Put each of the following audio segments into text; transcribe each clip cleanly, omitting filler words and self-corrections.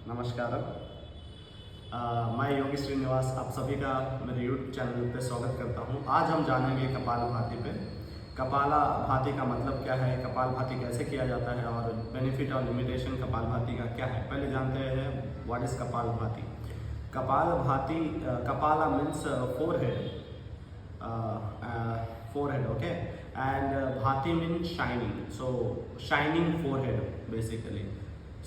नमस्कार। मैं योगी श्रीनिवास आप सभी का मेरे यूट्यूब चैनल पे स्वागत करता हूँ। आज हम जानेंगे कपालभाति पे। कपालभाति का मतलब क्या है, कपालभाति कैसे किया जाता है और बेनिफिट और लिमिटेशन कपालभाति का क्या है। पहले जानते हैं what is Kapalbhati. Kapalbhati, kapala means forehead, okay, and bhati means shining, so shining forehead basically,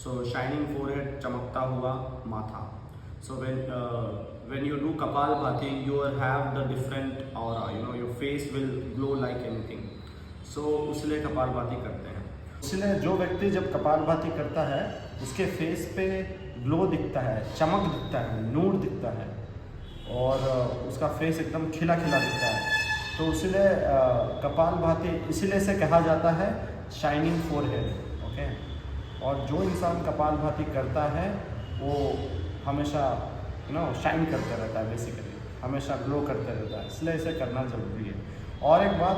so shining forehead, चमकता हुआ माथा. So when you do kapalbhati you have the different aura, your face will glow like anything, so इसलिए कपालभाति करते हैं. इसलिए जो व्यक्ति जब कपालभाति करता है उसके फेस पे ग्लो दिखता है, चमक दिखता है, नूर दिखता है और उसका फेस एकदम खिला खिला दिखता है. तो इसलिए कपालभाति इसलिए से कहा जाता है शाइनिंग फोरहेड, ओके. और जो इंसान कपालभाति करता है वो हमेशा शाइन करते रहता है, बेसिकली हमेशा ग्लो करते रहता है, इसलिए इसे करना ज़रूरी है. और एक बात,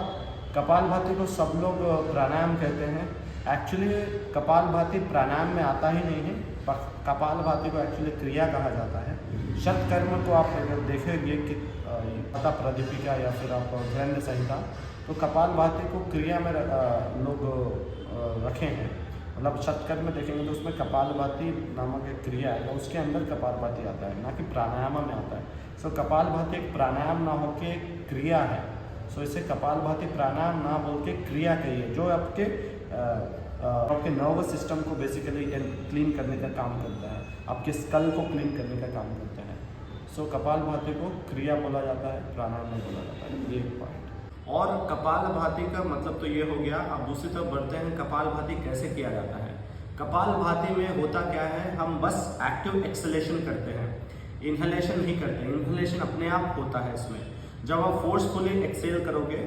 कपालभाति को सब लोग प्राणायाम कहते हैं. एक्चुअली कपालभाति प्राणायाम में आता ही नहीं है. कपालभाति को एक्चुअली क्रिया कहा जाता है. शतकर्म को आप अगर देखेंगे कि पता प्रदीपिका या फिर आप ग्रंथ संहिता, तो कपालभाति को क्रिया में लोग रखे हैं. मतलब शतकर्म में देखेंगे तो उसमें कपालभाति नामक एक क्रिया है, उसके अंदर कपालभाति आता है, ना कि प्राणायाम में आता है. सो कपालभाति एक प्राणायाम ना हो के क्रिया है. सो इसे कपालभाति प्राणायाम ना बोल के क्रिया कहिए, जो आपके नर्वस सिस्टम को बेसिकली क्लीन करने का काम करता है, आपके स्कल को क्लीन करने का काम करता है. सो कपालभाति को क्रिया बोला जाता है, प्राणायाम नहीं बोला जाता है. ये एक पॉइंट. और कपालभाति का मतलब तो ये हो गया. अब दूसरी तरफ बढ़ते हैं, कपालभाति कैसे किया जाता है. कपालभाति में होता क्या है, हम बस एक्टिव एक्सलेशन करते हैं, इन्हेलेशन नहीं करते. इन्हेलेशन अपने आप होता है इसमें. जब आप फोर्सफुली एक्सेल करोगे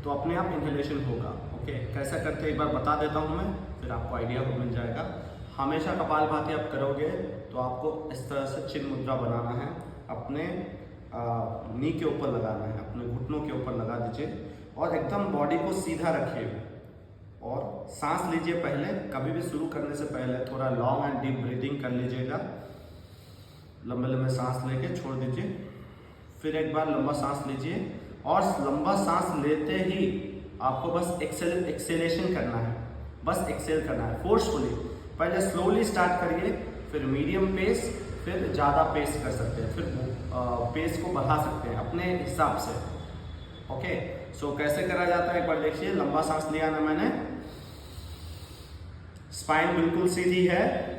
तो अपने आप इन्हेलेशन होगा. ओके, कैसा करते हैं एक बार बता देता हूँ मैं, फिर आपको आइडिया मिल जाएगा. हमेशा कपालभाति आप करोगे तो आपको इस तरह से चिन्ह मुद्रा बनाना है, अपने नी के ऊपर लगाना है, अपने घुटनों के ऊपर लगा दीजिए और एकदम बॉडी को सीधा रखिए और सांस लीजिए. पहले कभी भी शुरू करने से पहले थोड़ा लॉन्ग एंड डीप ब्रीदिंग कर लीजिएगा. लंबे लंबे सांस लेके छोड़ दीजिए. फिर एक बार लंबा सांस लीजिए और लंबा सांस लेते ही आपको बस एक्सेलेशन करना है, बस एक्सेल करना है फोर्सफुली. पहले स्लोली स्टार्ट करिए, फिर मीडियम पेस, फिर ज़्यादा पेस कर सकते हैं, फिर पेस को बढ़ा सकते हैं अपने हिसाब से. ओके, सो कैसे करा जाता है एक बार देखिए. लंबा सांस लिया ना मैंने, स्पाइन बिल्कुल सीधी है,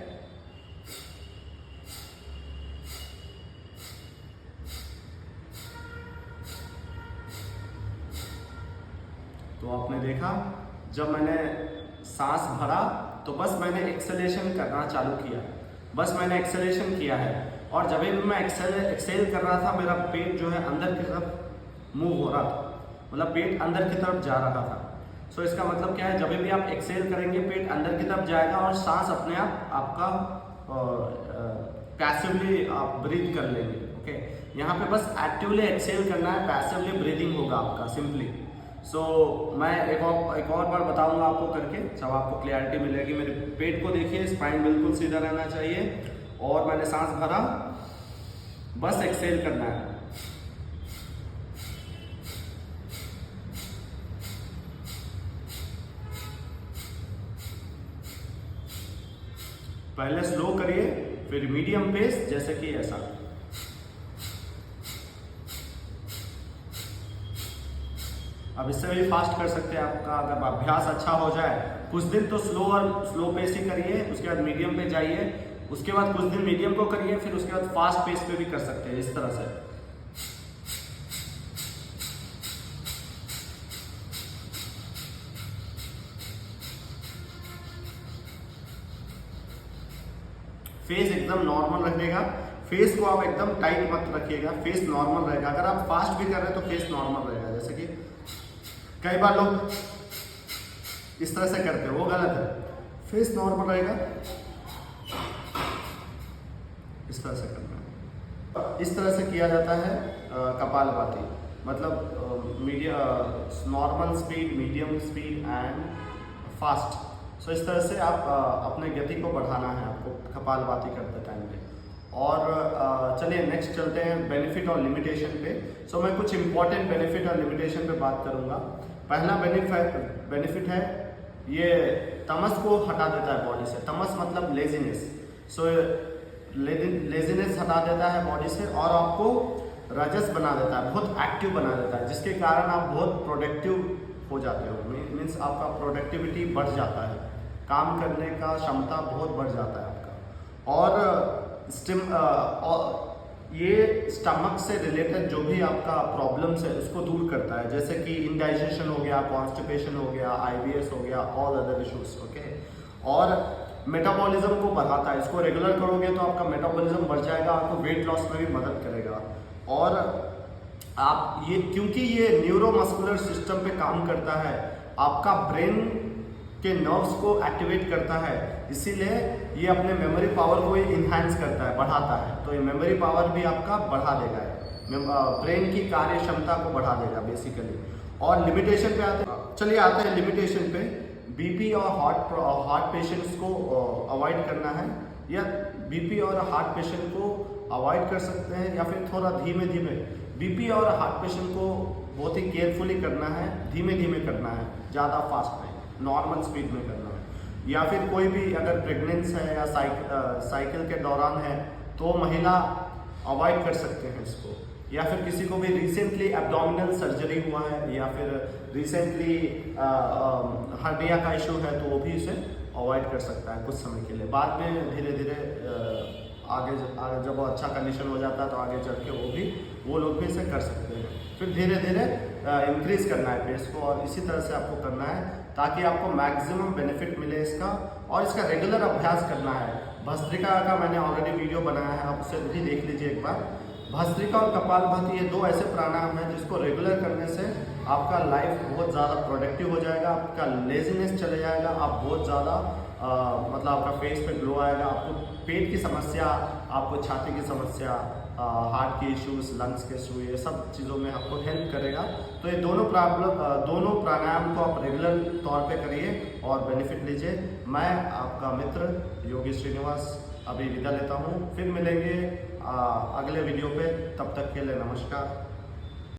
तो आपने देखा जब मैंने सांस भरा तो बस मैंने एक्सेलेशन करना चालू किया, बस मैंने एक्सेलेशन किया है. और जब भी मैं एक्सेल कर रहा था मेरा पेट जो है अंदर की तरफ मूव हो रहा था, मतलब पेट अंदर की तरफ जा रहा था. सो इसका मतलब क्या है, जब भी आप एक्सेल करेंगे पेट अंदर की तरफ जाएगा और सांस अपने आप आपका पैसिवली आप ब्रीथ कर लेंगे. ओके, यहाँ पे बस एक्टिवली एक्सेल करना है, पैसिवली ब्रीदिंग होगा आपका सिंपली. सो मैं एक और बार बताऊंगा आपको करके, जब आपको क्लैरिटी मिलेगी. मेरे पेट को देखिए, स्पाइन बिल्कुल सीधा रहना चाहिए और मैंने सांस भरा, बस एक्सेल करना है. पहले स्लो करिए, फिर मीडियम पेस, जैसे कि ऐसा. अब इससे भी फास्ट कर सकते हैं आपका अगर अभ्यास अच्छा हो जाए. कुछ दिन तो स्लो पेस ही करिए, उसके बाद मीडियम पे जाइए, उसके बाद कुछ दिन मीडियम को करिए, फिर उसके बाद फास्ट पेस पे भी कर सकते हैं इस तरह से. फेस एकदम नॉर्मल रखिएगा, फेस को आप एकदम टाइट मत रखिएगा, फेस नॉर्मल रहेगा. अगर आप फास्ट भी कर रहे हैं तो फेस नॉर्मल रहेगा. जैसे कि कई बार लोग इस तरह से करते हैं, वो गलत है. फेस नॉर्मल रहेगा, इस तरह से करना है. इस तरह से किया जाता है कपालभाति. मतलब normal speed, medium speed and fast. So इस तरह से आप अपने गति को बढ़ाना है आपको कपालभाति करते टाइम पे। और चलिए नेक्स्ट चलते हैं बेनिफिट और लिमिटेशन पे। सो मैं कुछ इंपॉर्टेंट बेनिफिट और लिमिटेशन पे बात करूंगा। पहला बेनिफिट है ये तमस को हटा देता है बॉडी से। तमस मतलब लेजीनेस। सो लेजीनेस हटा देता है बॉडी से और आपको रजस बना देता है, बहुत एक्टिव बना देता है, जिसके कारण आप बहुत प्रोडक्टिव हो जाते हो। मीन्स आपका प्रोडक्टिविटी बढ़ जाता है, काम करने का क्षमता बहुत बढ़ जाता है आपका। और ये स्टमक से रिलेटेड जो भी आपका प्रॉब्लम्स है उसको दूर करता है, जैसे कि इंडाइजेशन हो गया, कॉन्स्टिपेशन हो गया, IBS हो गया, ऑल अदर इश्यूज। ओके। और मेटाबॉलिज्म को बढ़ाता है। इसको रेगुलर करोगे तो आपका मेटाबॉलिज्म बढ़ जाएगा, आपको वेट लॉस में भी मदद करेगा। और आप ये क्योंकि ये न्यूरोमस्कुलर सिस्टम पे काम करता है, आपका ब्रेन के नर्व्स को एक्टिवेट करता है, इसीलिए ये अपने मेमोरी पावर को इन्हांस करता है, बढ़ाता है। तो ये मेमोरी पावर भी आपका बढ़ा देगा, ब्रेन की कार्य क्षमता को बढ़ा देगा बेसिकली। और लिमिटेशन पे चलिए आते हैं लिमिटेशन पे। बीपी और हार्ट पेशेंट्स को अवॉइड करना है, या बीपी और हार्ट पेशेंट को अवॉइड कर सकते हैं, या फिर थोड़ा धीमे धीमे। बीपी और हार्ट पेशेंट को बहुत ही केयरफुली करना है, धीमे धीमे करना है, ज़्यादा फास्ट नहीं, नॉर्मल स्पीड में करना है। या फिर कोई भी अगर प्रेगनेंस है या साइकिल के दौरान है तो महिला अवॉइड कर सकते हैं इसको। या फिर किसी को भी रिसेंटली एब्डोमिनल सर्जरी हुआ है, या फिर रिसेंटली हर्निया का इशू है, तो वो भी इसे अवॉइड कर सकता है कुछ समय के लिए। बाद में धीरे धीरे आगे जब वो अच्छा कंडीशन हो जाता है तो आगे चल के वो लोग भी इसे कर सकते हैं। फिर धीरे धीरे इंक्रीज करना है पेस को, और इसी तरह से आपको करना है ताकि आपको मैक्सिमम बेनिफिट मिले इसका। और इसका रेगुलर अभ्यास करना है। भस्त्रिका का मैंने ऑलरेडी वीडियो बनाया है, आप उसे भी देख लीजिए एक बार। भस्त्रिका और कपालभाति ये दो ऐसे प्राणायाम हैं जिसको रेगुलर करने से आपका लाइफ बहुत ज़्यादा प्रोडक्टिव हो जाएगा, आपका लेजीनेस चले जाएगा, आप बहुत ज़्यादा मतलब आपका फेस पे ग्लो आएगा, आपको पेट की समस्या, आपको छाती की समस्या, हार्ट के इश्यूज, लंग्स के इशू, ये सब चीज़ों में आपको हेल्प करेगा। तो ये दोनों प्राणायाम को आप रेगुलर तौर पे करिए और बेनिफिट लीजिए। मैं आपका मित्र योगी श्रीनिवास अभी विदा लेता हूँ, फिर मिलेंगे अगले वीडियो पे। तब तक के लिए नमस्कार।